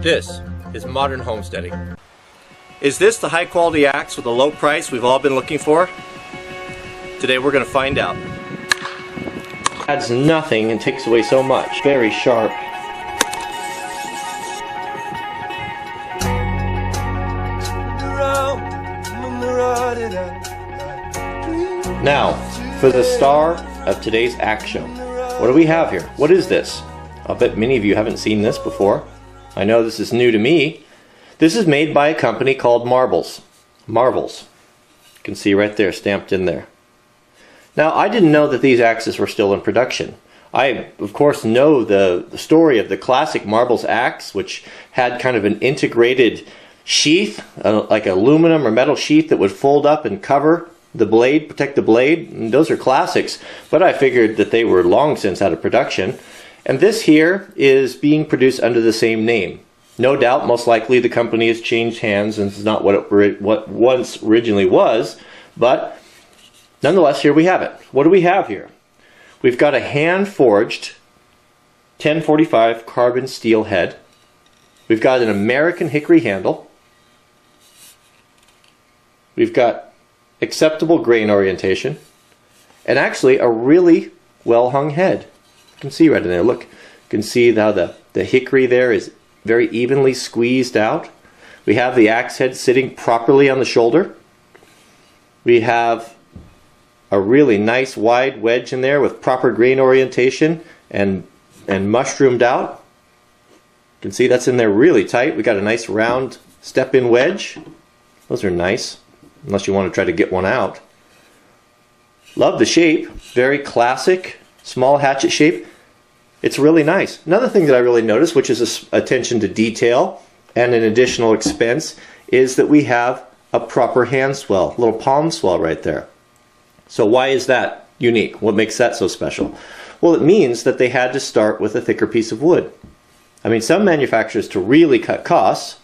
This is modern homesteading. Is this the high quality axe with a low price we've all been looking for? Today we're going to find out. Adds nothing and takes away so much. Very sharp. Now, for the star of today's axe show. What do we have here? What is this? I'll bet many of you haven't seen this before. I know this is new to me. This is made by a company called Marvels. Marvels. You can see right there, stamped in there. Now, I didn't know that these axes were still in production. I, of course, know the story of the classic Marvels axe, which had kind of an integrated sheath, like aluminum or metal sheath that would fold up and cover the blade, protect the blade. And those are classics, but I figured that they were long since out of production. And this here is being produced under the same name. No doubt, most likely the company has changed hands and it's not what once originally was, but nonetheless, here we have it. What do we have here? We've got a hand-forged 1045 carbon steel head. We've got an American hickory handle. We've got acceptable grain orientation, and actually a really well-hung head. You can see right in there, look. You can see how the hickory there is very evenly squeezed out. We have the axe head sitting properly on the shoulder. We have a really nice wide wedge in there with proper grain orientation and mushroomed out. You can see that's in there really tight. We got a nice round step-in wedge. Those are nice, unless you want to try to get one out. Love the shape, very classic, small hatchet shape. It's really nice. Another thing that I really noticed, which is attention to detail and an additional expense, is that we have a proper hand swell, a little palm swell right there. So why is that unique? What makes that so special? Well, it means that they had to start with a thicker piece of wood. I mean, some manufacturers, to really cut costs,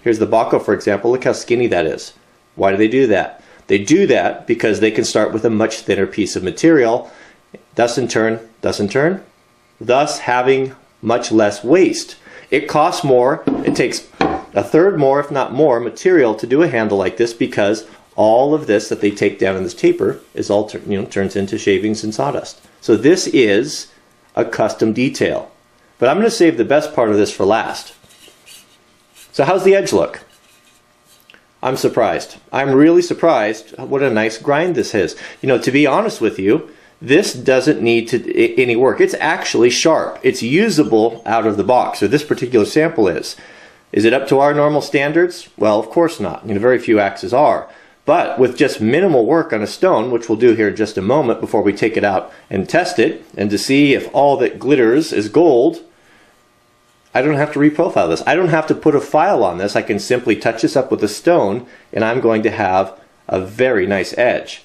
here's the Baco, for example, look how skinny that is. Why do they do that? They do that because they can start with a much thinner piece of material, thus having much less waste. It costs more, it takes a third more, if not more, material to do a handle like this, because all of this that they take down in this taper is all turns into shavings and sawdust. So this is a custom detail. But I'm going to save the best part of this for last. So how's the edge look? I'm surprised. I'm really surprised what a nice grind this is. You know, to be honest with you, this doesn't need any work. It's actually sharp. It's usable out of the box, or this particular sample is. Is it up to our normal standards? Well, of course not. You know, very few axes are. But with just minimal work on a stone, which we'll do here in just a moment before we take it out and test it, and to see if all that glitters is gold, I don't have to reprofile this. I don't have to put a file on this. I can simply touch this up with a stone, and I'm going to have a very nice edge.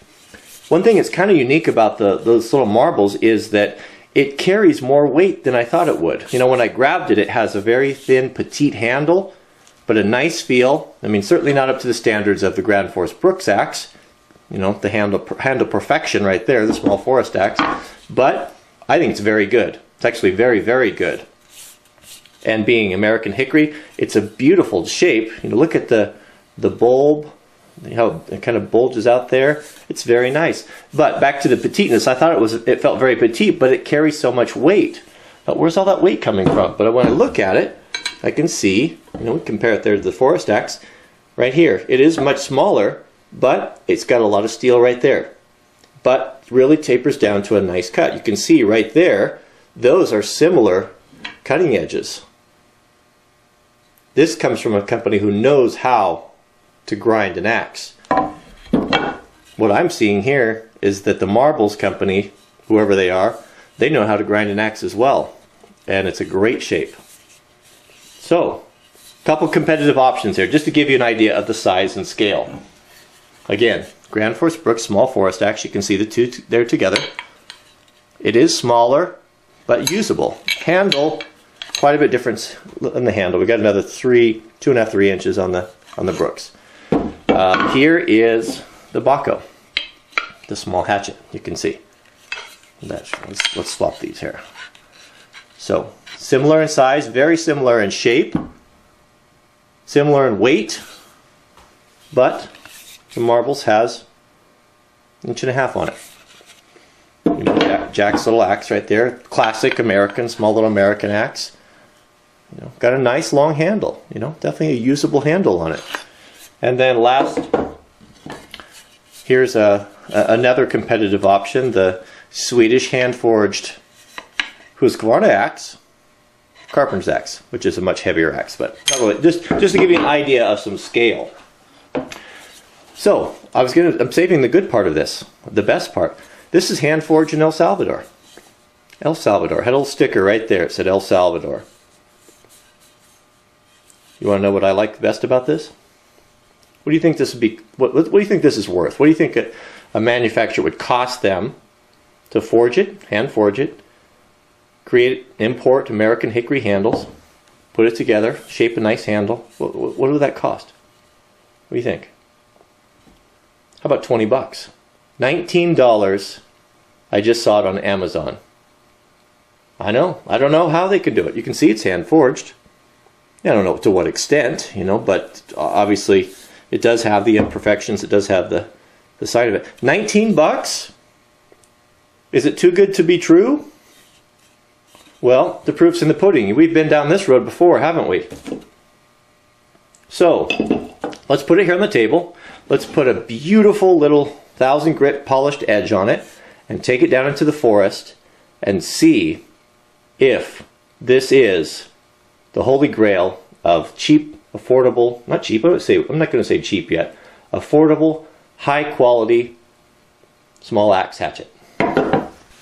One thing that's kind of unique about those little marbles is that it carries more weight than I thought it would. You know, when I grabbed it, it has a very thin, petite handle, but a nice feel. I mean, certainly not up to the standards of the Grand Forest Brooks axe. You know, the handle perfection right there, the small forest axe. But I think it's very good. It's actually very, very good. And being American hickory, it's a beautiful shape. You know, look at the bulb, how it kind of bulges out there. It's very nice. But back to the petiteness, I thought it felt very petite, but it carries so much weight. Now, where's all that weight coming from? But when I look at it, I can see, you know, we compare it there to the forest axe, right here. It is much smaller, but it's got a lot of steel right there. But it really tapers down to a nice cut. You can see right there, those are similar cutting edges. This comes from a company who knows how to grind an axe. What I'm seeing here is that the Marvels company, whoever they are, they know how to grind an axe as well. And it's a great shape. So, a couple competitive options here, just to give you an idea of the size and scale. Again, Grand Forest Brooks small forest axe, you can see the two there together. It is smaller, but usable. Handle, quite a bit difference in the handle. We got another 2.5, 3 inches on the Brooks. Here is the Baco, the small hatchet. You can see. Let's swap these here. So similar in size, very similar in shape. similar in weight, but the Marbles has 1.5 inches on it. You know, Jack's little axe right there, classic American, small little American axe. You know, got a nice long handle. You know, definitely a usable handle on it. And then last, here's another competitive option: the Swedish hand-forged Husqvarna axe, carpenter's axe, which is a much heavier axe. But just to give you an idea of some scale. So I'm saving the good part of this, the best part. This is hand forged in El Salvador. El Salvador. Had a little sticker right there. It said El Salvador. You want to know what I like best about this? What do you think this would be? What do you think this is worth? What do you think a manufacturer would cost them to forge it, hand forge it, create, import American hickory handles, put it together, shape a nice handle? What would that cost? What do you think? How about 20 bucks? $19. I just saw it on Amazon. I know. I don't know how they could do it. You can see it's hand forged. I don't know to what extent, you know, but obviously it does have the imperfections. It does have the side of it. 19 bucks? Is it too good to be true? Well, the proof's in the pudding. We've been down this road before, haven't we? So, let's put it here on the table. Let's put a beautiful little 1000 grit polished edge on it and take it down into the forest and see if this is the holy grail of cheap, affordable, not cheap, I'm not going to say cheap yet, affordable, high quality, small axe hatchet.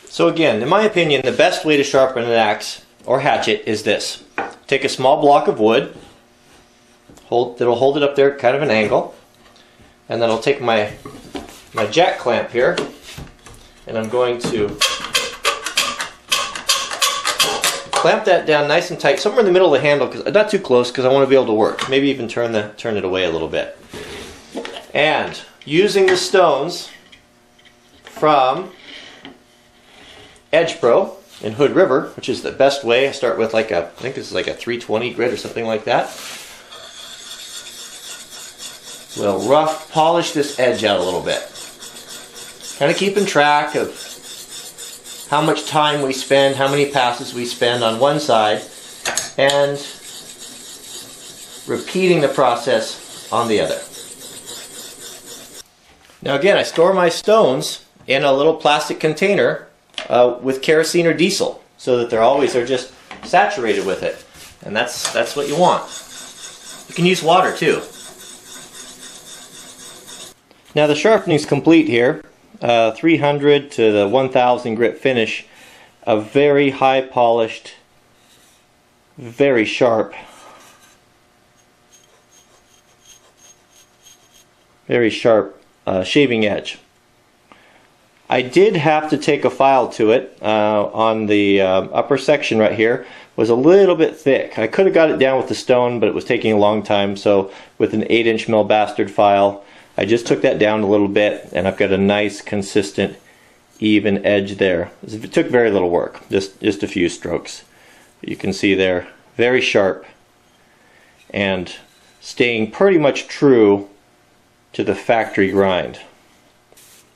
So again, in my opinion, the best way to sharpen an axe or hatchet is this. Take a small block of wood, that'll hold it up there at kind of an angle, and then I'll take my jack clamp here, and I'm going to clamp that down nice and tight, somewhere in the middle of the handle, not too close, because I want to be able to work. Maybe even turn it away a little bit. And using the stones from Edge Pro in Hood River, which is the best way. I start with I think this is like a 320 grit or something like that. We'll rough polish this edge out a little bit. Kind of keeping track of how much time we spend, how many passes we spend on one side, and repeating the process on the other. Now again, I store my stones in a little plastic container with kerosene or diesel, so that they're just saturated with it, and that's what you want. You can use water too. Now the sharpening's complete here. 300 to the 1000 grit finish. A very high polished, very sharp, shaving edge. I did have to take a file to it on the upper section right here. Was a little bit thick. I could have got it down with the stone, but it was taking a long time, so with an 8-inch mill bastard file, I just took that down a little bit, and I've got a nice, consistent, even edge there. It took very little work, just a few strokes. You can see there, very sharp, and staying pretty much true to the factory grind.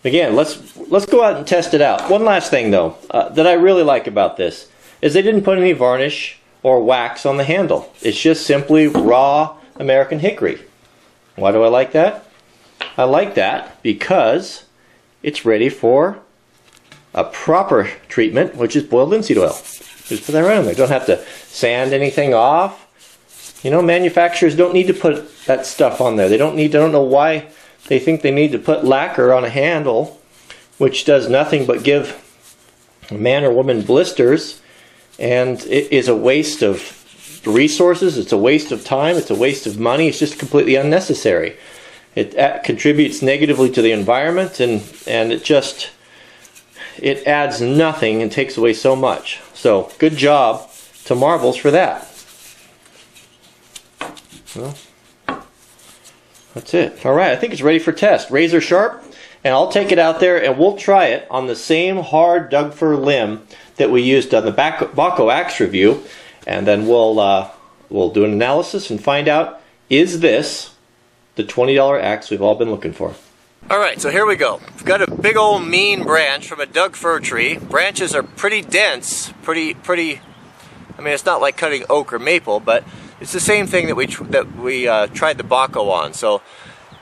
Again, let's go out and test it out. One last thing though, that I really like about this, is they didn't put any varnish or wax on the handle. It's just simply raw American hickory. Why do I like that? I like that because it's ready for a proper treatment, which is boiled linseed oil. Just put that right on there. Don't have to sand anything off. You know, manufacturers don't need to put that stuff on there. I don't know why they think they need to put lacquer on a handle, which does nothing but give a man or woman blisters, and it is a waste of resources, it's a waste of time, it's a waste of money, it's just completely unnecessary. It contributes negatively to the environment, and it adds nothing and takes away so much. So good job to Marbles for that. Well, that's it. Alright, I think it's ready for test. Razor sharp, and I'll take it out there and we'll try it on the same hard Doug fir limb that we used on the Baco axe review, and then we'll do an analysis and find out Is this the $20 axe we've all been looking for? Alright, so here we go. We've got a big old mean branch from a Doug fir tree. Branches are pretty dense, pretty, I mean, it's not like cutting oak or maple, but it's the same thing that we tried the Baco on. So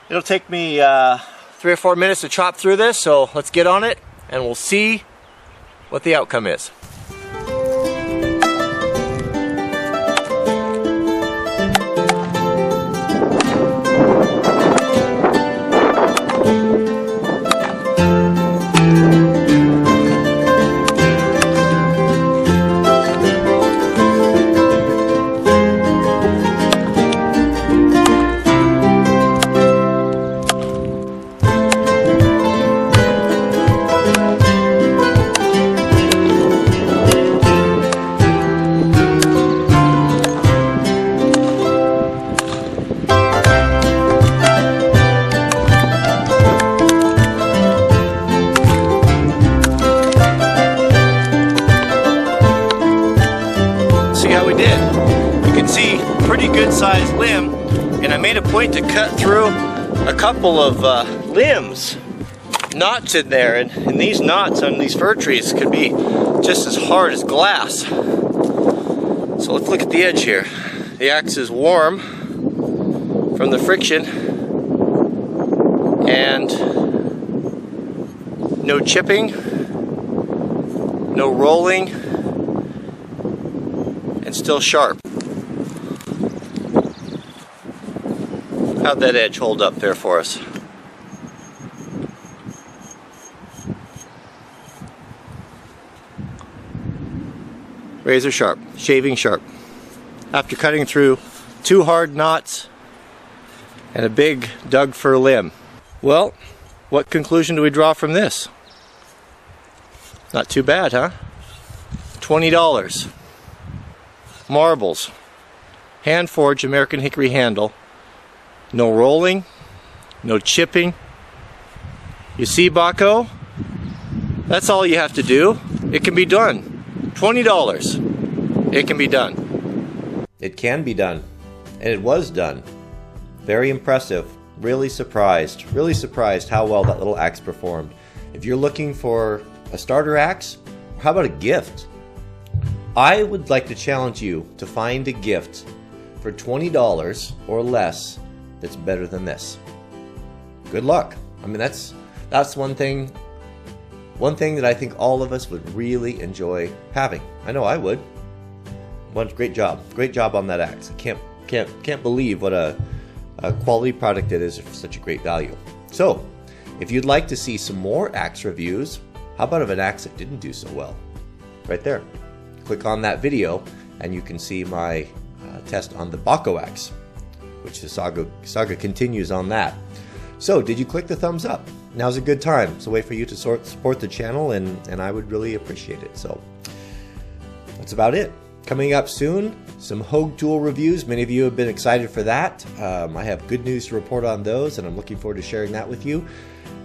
it'll take me 3 or 4 minutes to chop through this, so let's get on it and we'll see what the outcome is. Pretty good sized limb, and I made a point to cut through a couple of limbs, knots in there, and these knots on these fir trees could be just as hard as glass. So let's look at the edge here. The axe is warm from the friction, and no chipping, no rolling, and still sharp. How'd that edge hold up there for us? Razor sharp, shaving sharp. After cutting through 2 hard knots and a big Doug fir limb. Well, what conclusion do we draw from this? Not too bad, huh? $20. Marbles. Hand-forged American hickory handle. No rolling, no chipping. You see, Baco? That's all you have to do. It can be done. $20. It can be done. It can be done. And it was done. Very impressive. Really surprised how well that little axe performed. If you're looking for a starter axe, how about a gift? I would like to challenge you to find a gift for $20 or less that's better than this. Good luck. I mean, that's one thing that I think all of us would really enjoy having. I know I would. Great job on that axe. I can't believe what a quality product it is for such a great value. So, if you'd like to see some more axe reviews, how about of an axe that didn't do so well? Right there. Click on that video and you can see my test on the Baco axe, which the saga continues on that. So, did you click the thumbs up? Now's a good time. It's a way for you to support the channel, and I would really appreciate it. So, that's about it. Coming up soon, some Hogue tool reviews. Many of you have been excited for that. I have good news to report on those, and I'm looking forward to sharing that with you.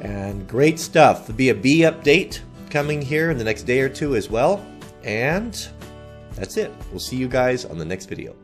And great stuff. There'll be a bee update coming here in the next day or two as well. And that's it. We'll see you guys on the next video.